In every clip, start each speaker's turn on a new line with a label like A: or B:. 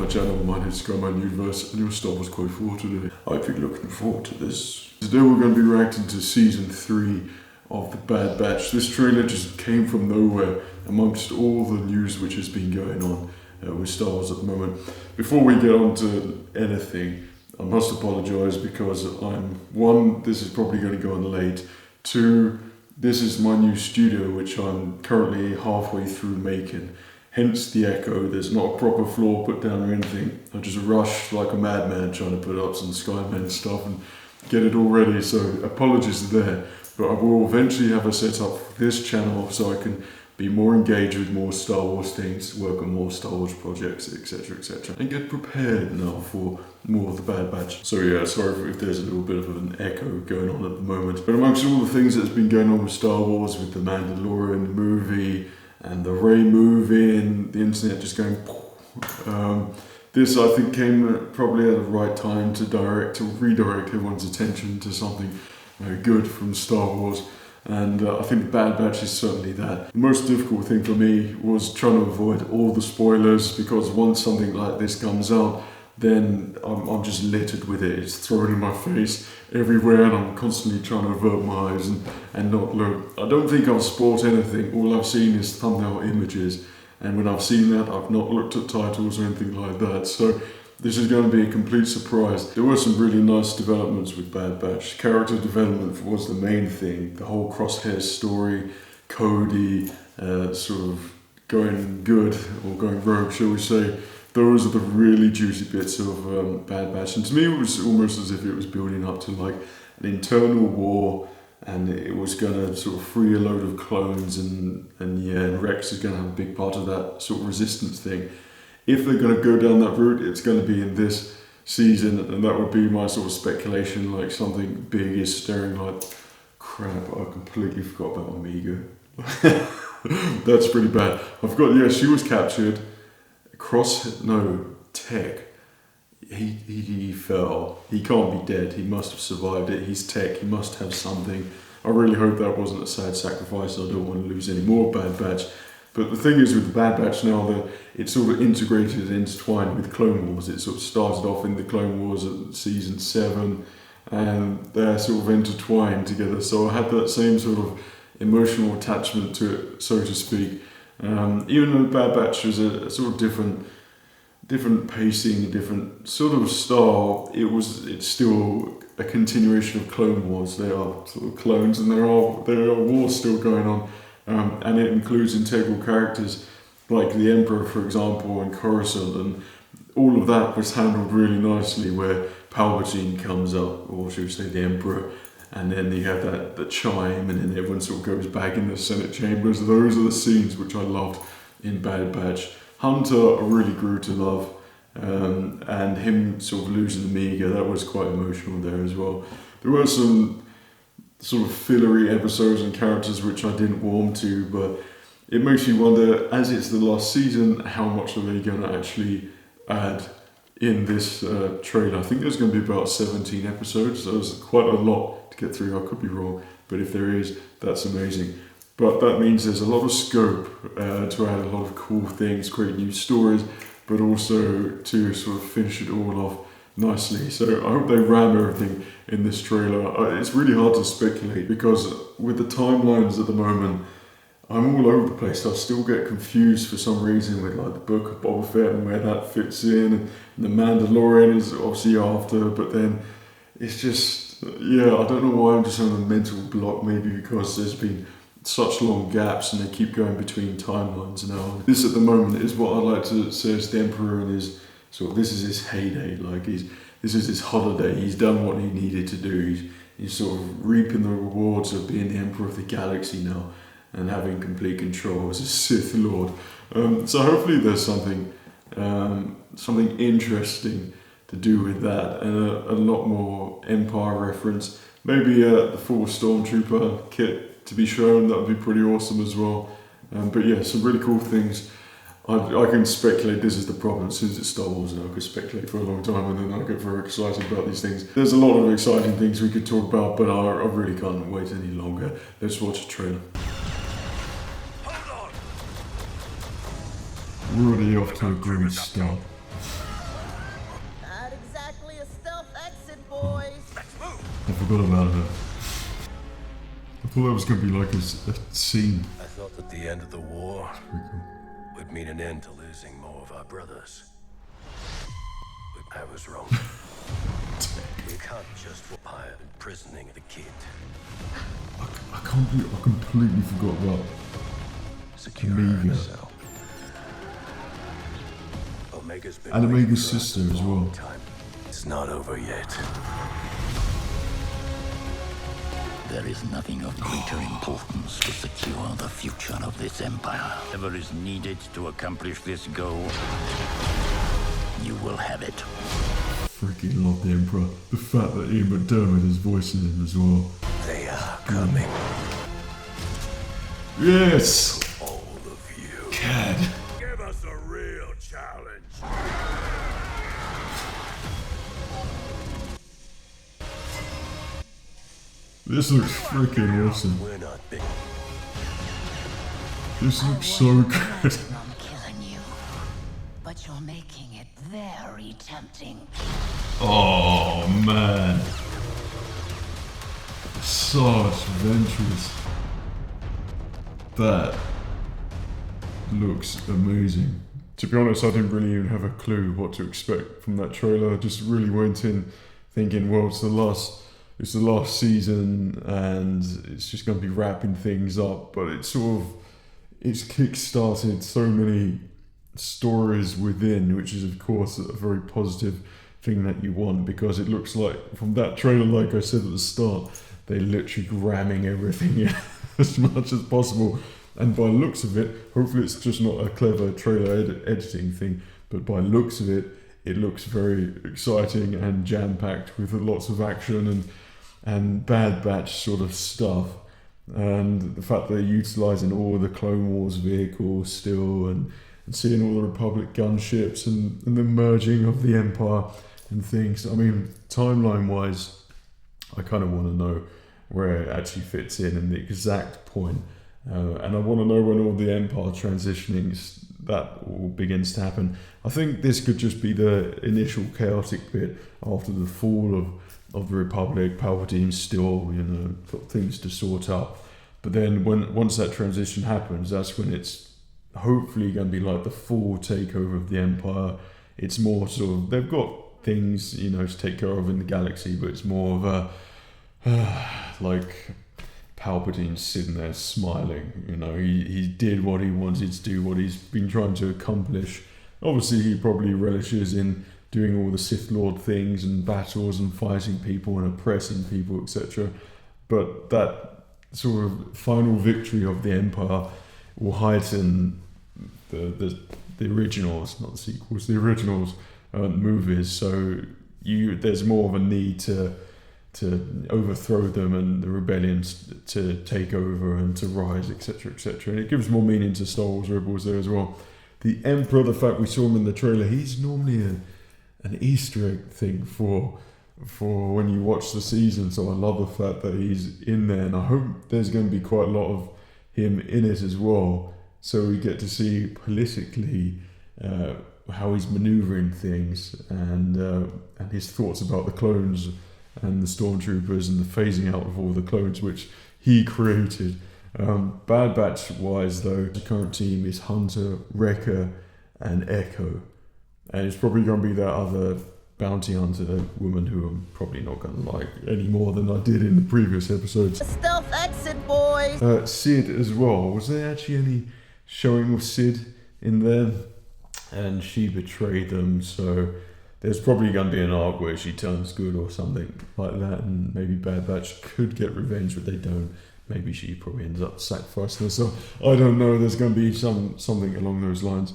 A: my channel. My name is SKYMAN Universe, and your Star Wars Quote for today. I've been looking forward to this. Today we're going to be reacting to Season 3 of The Bad Batch. This trailer just came from nowhere amongst all the news which has been going on with Star Wars at the moment. Before we get on to anything, I must apologise because one, this is probably going to go on late. Two, this is my new studio which I'm currently halfway through making. Hence the echo. There's not a proper floor put down or anything. I just rushed like a madman trying to put up some SKYMAN stuff and get it all ready, so apologies there. But I will eventually have a setup for this channel so I can be more engaged with more Star Wars things, work on more Star Wars projects, etc, etc. And get prepared now for more of The Bad Batch. So yeah, sorry if there's a little bit of an echo going on at the moment. But amongst all the things that's been going on with Star Wars, with the Mandalorian movie, and the Rey movie, and the internet just going this I think came probably at the right time to redirect everyone's attention to something good from Star Wars, and I think The Bad Batch is certainly that. The most difficult thing for me was trying to avoid all the spoilers, because once something like this comes out, then I'm just littered with it. It's thrown in my face everywhere, and I'm constantly trying to avert my eyes and not look. I don't think I've spoiled anything. All I've seen is thumbnail images, and when I've seen that, I've not looked at titles or anything like that. So this is going to be a complete surprise. There were some really nice developments with Bad Batch. Character development was the main thing. The whole Crosshair story, Cody sort of going good or going rogue, shall we say. Those are the really juicy bits of Bad Batch, and to me it was almost as if it was building up to like an internal war, and it was going to sort of free a load of clones, and Rex is going to have a big part of that sort of resistance thing. If they're going to go down that route, it's going to be in this season, and that would be my sort of speculation, like something big is stirring. Like, crap, I completely forgot about Omega. That's pretty bad. I forgot, yeah, she was captured. Tech. He fell. He can't be dead. He must have survived it. He's Tech. He must have something. I really hope that wasn't a sad sacrifice. I don't want to lose any more Bad Batch. But the thing is with the Bad Batch now, that it's sort of integrated and intertwined with Clone Wars. It sort of started off in the Clone Wars at season 7, and they're sort of intertwined together. So I had that same sort of emotional attachment to it, so to speak. Even though Bad Batch was a sort of different pacing, a different sort of style, it's still a continuation of Clone Wars. They are sort of clones, and there are wars still going on, and it includes integral characters like the Emperor, for example, and Coruscant, and all of that was handled really nicely, where Palpatine comes up, or should we say the Emperor, and then you have the chime, and then everyone sort of goes back in the Senate chambers. Those are the scenes which I loved in Bad Batch. Hunter I really grew to love, and him sort of losing Omega, that was quite emotional there as well. There were some sort of fillery episodes and characters which I didn't warm to, but it makes you wonder, as it's the last season, how much are they going to actually add in this trailer. I think there's going to be about 17 episodes, so there's quite a lot to get through. I could be wrong, but if there is, that's amazing. But that means there's a lot of scope to add a lot of cool things, create new stories, but also to sort of finish it all off nicely. So I hope they ram everything in this trailer. It's really hard to speculate, because with the timelines at the moment, I'm all over the place. I still get confused for some reason with like the Book of Boba Fett and where that fits in, and the Mandalorian is obviously after, but then it's just, yeah, I don't know why I'm just on a mental block, maybe because there's been such long gaps and they keep going between timelines now. This at the moment is what I like to say is the Emperor, and this is his heyday, like this is his holiday. He's done what he needed to do. He's sort of reaping the rewards of being the Emperor of the galaxy now, and having complete control as a Sith Lord. So hopefully there's something interesting to do with that, and a lot more Empire reference. Maybe the full Stormtrooper kit to be shown. That would be pretty awesome as well. But yeah, some really cool things. I can speculate. This is the problem. As soon as it's Star Wars, I could speculate for a long time, and then I get very excited about these things. There's a lot of exciting things we could talk about, but I really can't wait any longer. Let's watch the trailer. Already off to a great start. forgot about her. I thought that was going to be like a scene.
B: I thought that the end of the war
A: Pretty cool.
B: would mean an end to losing more of our brothers. But I was wrong. We can't just fire imprisoning the kid.
A: I can't believe I completely forgot about
B: Secure
A: Omega.
B: her cell. Omega's been
A: And
B: waiting
A: Omega's
B: for us
A: sister
B: a
A: as
B: long
A: well.
B: time. It's not over yet.
C: There is nothing of greater importance to secure the future of this empire. Whatever is needed to accomplish this goal, you will have it.
A: Freaking love the Emperor. The fact that Ian McDermott is voicing him as well.
B: They are coming.
A: Yes!
B: All of you.
A: Cad.
B: Give us a real challenge.
A: This looks freaking awesome.
B: We're not big.
A: This looks so good.
D: I'm killing you, but you're making it very tempting.
A: Oh man. Such adventures. That looks amazing. To be honest, I didn't really even have a clue what to expect from that trailer. I just really went in thinking, well, it's the last season and it's just going to be wrapping things up, but it's kick-started so many stories within, which is of course a very positive thing that you want, because it looks like from that trailer, like I said at the start, they're literally ramming everything in as much as possible. And by looks of it, hopefully it's just not a clever trailer editing thing, but by looks of it, it looks very exciting and jam-packed with lots of action and Bad Batch sort of stuff. And the fact they're utilising all the Clone Wars vehicles still, and seeing all the Republic gunships and the merging of the Empire and things. I mean, timeline-wise, I kind of want to know where it actually fits in and the exact point. And I want to know when all the Empire transitionings, that all begins to happen. I think this could just be the initial chaotic bit after the fall of the Republic. Palpatine's still, got things to sort out. But then once that transition happens, that's when it's hopefully going to be like the full takeover of the Empire. It's more sort of, they've got things, to take care of in the galaxy, but it's more of a, like Palpatine sitting there smiling. He did what he wanted to do, what he's been trying to accomplish. Obviously, he probably relishes in doing all the Sith Lord things and battles and fighting people and oppressing people, etc. But that sort of final victory of the Empire will heighten the originals, not the sequels, the originals movies. So there's more of a need to overthrow them and the rebellions to take over and to rise, etc., etc. And it gives more meaning to Star Wars Rebels there as well. The Emperor, the fact we saw him in the trailer, he's normally an Easter egg thing for when you watch the season. So I love the fact that he's in there, and I hope there's going to be quite a lot of him in it as well. So we get to see politically how he's manoeuvring things and his thoughts about the clones and the stormtroopers and the phasing out of all the clones which he created. Bad Batch wise though, the current team is Hunter, Wrecker and Echo, and it's probably going to be that other bounty hunter woman who I'm probably not going to like any more than I did in the previous episodes.
D: Stealth exit, boys!
A: Sid as well. Was there actually any showing of Sid in there? And she betrayed them, so there's probably going to be an arc where she turns good or something like that, and maybe Bad Batch could get revenge, but they don't. Maybe she probably ends up sacrificing herself. I don't know. There's going to be something along those lines.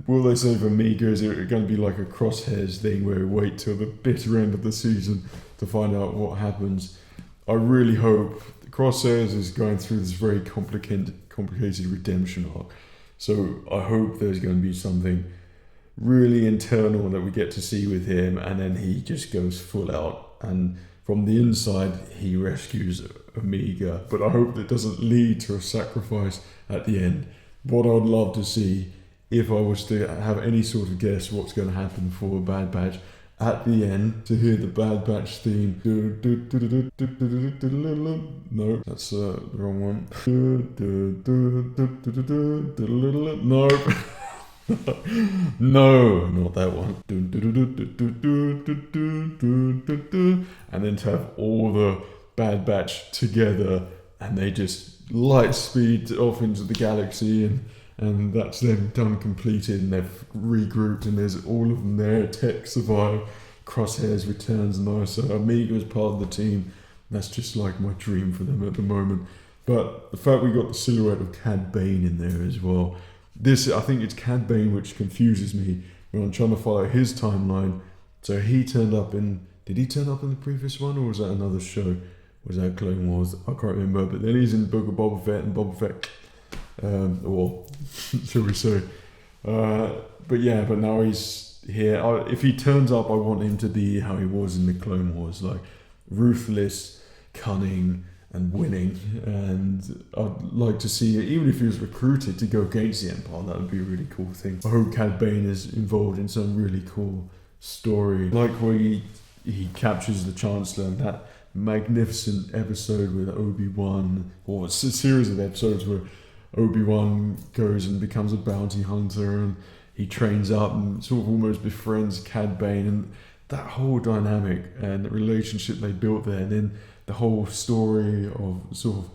A: Will they save Omega? Is it going to be like a Crosshairs thing where we wait till the bitter end of the season to find out what happens? I really hope. Crosshairs is going through this very complicated redemption arc. So I hope there's going to be something really internal that we get to see with him, and then he just goes full out, and from the inside he rescues Omega. But I hope that doesn't lead to a sacrifice at the end. What I'd love to see, if I was to have any sort of guess what's going to happen for Bad Batch, at the end to hear the Bad Batch theme. No, that's the wrong one. No. No, not that one. And then to have all the Bad Batch together and they just light speed off into the galaxy and that's them done, completed, and they've regrouped and there's all of them there. Tech survive, Crosshairs returns, and also Amiga is part of the team. That's just like my dream for them at the moment. But the fact we got the silhouette of Cad Bane in there as well. This, I think it's Cad Bane which confuses me when I'm trying to follow his timeline. So he turned up in... Did he turn up in the previous one, or was that another show? Was that Clone Wars? I can't remember. But then he's in Book of Boba Fett and Boba Fett... or shall we say. But now he's here. If he turns up, I want him to be how he was in the Clone Wars. Like, ruthless, cunning... and winning, and I'd like to see, even if he was recruited to go against the Empire, that would be a really cool thing. I hope Cad Bane is involved in some really cool story, like where he captures the Chancellor, and that magnificent episode with Obi-Wan, or it's a series of episodes where Obi-Wan goes and becomes a bounty hunter, and he trains up and sort of almost befriends Cad Bane, and that whole dynamic and the relationship they built there, and then the whole story of sort of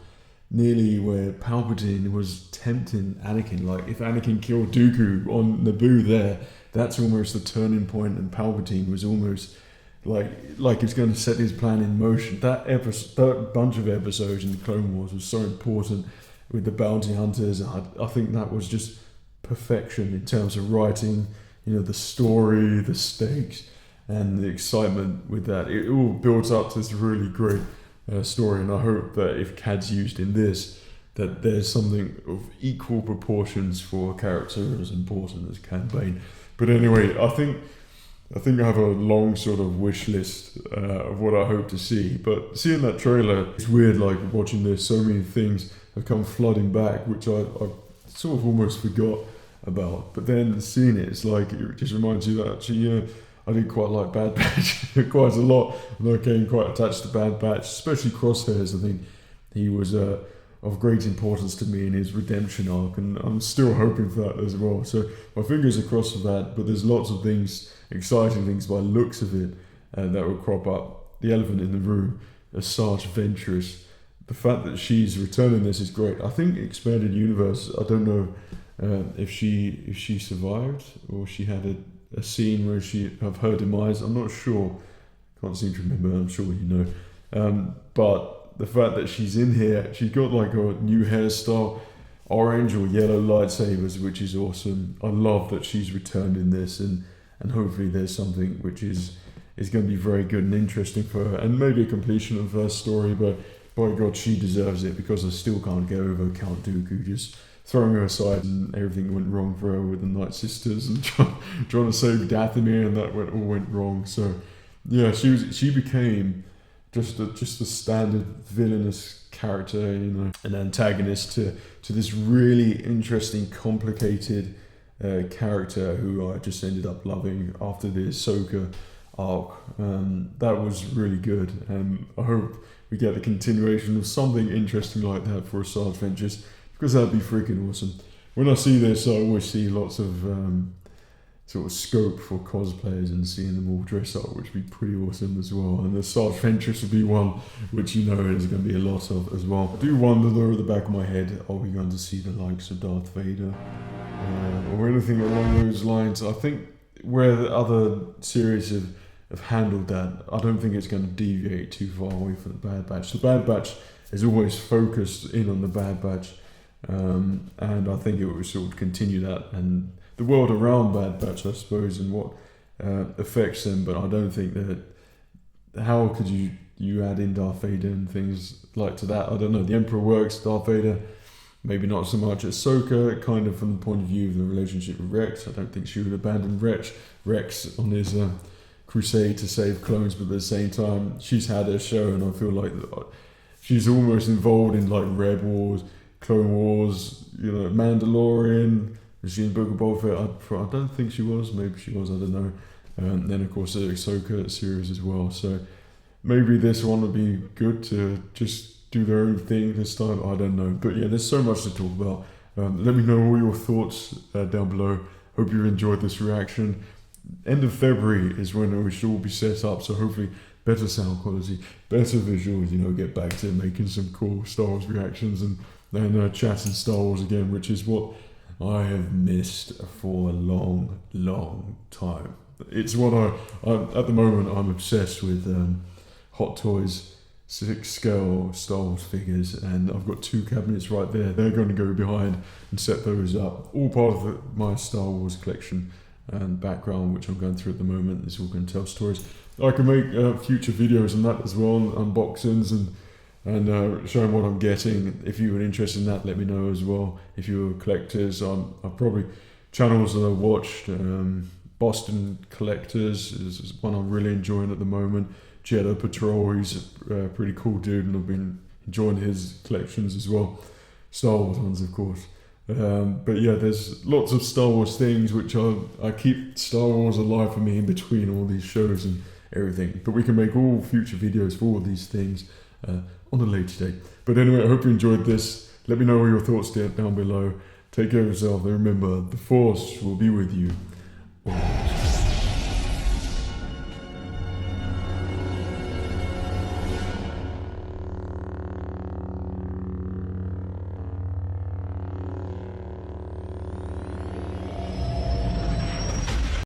A: nearly where Palpatine was tempting Anakin. Like, if Anakin killed Dooku on Naboo there, that's almost the turning point, and Palpatine was almost like he's going to set his plan in motion. That bunch of episodes in the Clone Wars was so important with the bounty hunters. I think that was just perfection in terms of writing, the story, the stakes, and the excitement with that. It all builds up to this really great story, and I hope that if Cad's used in this, that there's something of equal proportions for a character as important as Cad Bane. But anyway, I think I have a long sort of wish list of what I hope to see. But seeing that trailer, it's weird, like watching this, so many things have come flooding back, which I sort of almost forgot about. But then seeing it, it's like, it just reminds you that actually, I did quite like Bad Batch quite a lot, and I became quite attached to Bad Batch, especially Crosshairs. I think he was of great importance to me in his redemption arc, and I'm still hoping for that as well. So my fingers are crossed for that, but there's lots of things, exciting things by the looks of it, that will crop up. The elephant in the room, Asajj Ventress. The fact that she's returning this is great. I think Expanded Universe, I don't know if she survived, or she had a scene where she have her demise. I'm not sure. Can't seem to remember. I'm sure you know. But the fact that she's in here, she's got like a new hairstyle, orange or yellow lightsabers, which is awesome. I love that she's returned in this, and hopefully there's something which is going to be very good and interesting for her, and maybe a completion of her story. But by God, she deserves it, because I still can't get over Count Dooku just throwing her aside, and everything went wrong for her with the Night Sisters and trying to save Dathomir, and that all went wrong. So yeah, she became just a standard villainous character, an antagonist to this really interesting, complicated character who I just ended up loving after the Ahsoka arc. That was really good, and I hope we get a continuation of something interesting like that for Asajj Ventress, because that'd be freaking awesome. When I see this, I always see lots of sort of scope for cosplayers and seeing them all dress up, which would be pretty awesome as well. And the Asajj Ventress would be one which there's going to be a lot of as well. I do wonder though, at the back of my head, are we going to see the likes of Darth Vader or anything along those lines? I think where the other series have handled that, I don't think it's going to deviate too far away from the Bad Batch. The Bad Batch is always focused in on the Bad Batch. And I think it will sort of continue that, and the world around Bad Batch, I suppose, and what affects them. But I don't think that, how could you add in Darth Vader and things like to that? I don't know. The Emperor works, Darth Vader maybe not so much. Ahsoka, kind of from the point of view of the relationship with Rex, I don't think she would abandon Rex on his crusade to save clones, but at the same time she's had her show, and I feel like she's almost involved in like Red Wars, Clone Wars, Mandalorian. Was she in Book of Boba Fett? I don't think she was. Maybe she was. I don't know. And then of course the Ahsoka series as well. So maybe this one would be good to just do their own thing this time. I don't know, but yeah, there's so much to talk about. Let me know all your thoughts down below. Hope you enjoyed this reaction. End of February is when we should all be set up, so hopefully better sound quality, better visuals, you know, get back to making some cool Star Wars reactions and chatting Star Wars again, which is what I have missed for a long, long time. It's what at the moment I'm obsessed with Hot Toys 6 scale Star Wars figures, and I've got 2 cabinets right there. They're going to go behind and set those up. All part of my Star Wars collection and background, which I'm going through at the moment. It's all going to tell stories. I can make future videos on that as well, unboxings and showing what I'm getting. If you were interested in that, let me know as well. If you're collectors, I've probably channels that I watched. Boston Collectors is one I'm really enjoying at the moment. Jeddah Patrol, he's a pretty cool dude, and I've been enjoying his collections as well. Star Wars ones, of course. But yeah, there's lots of Star Wars things which I keep Star Wars alive for me in between all these shows and everything. But we can make all future videos for all these things on a later date. But anyway, I hope you enjoyed this. Let me know what your thoughts down below. Take care of yourself, and remember, the Force will be with you always.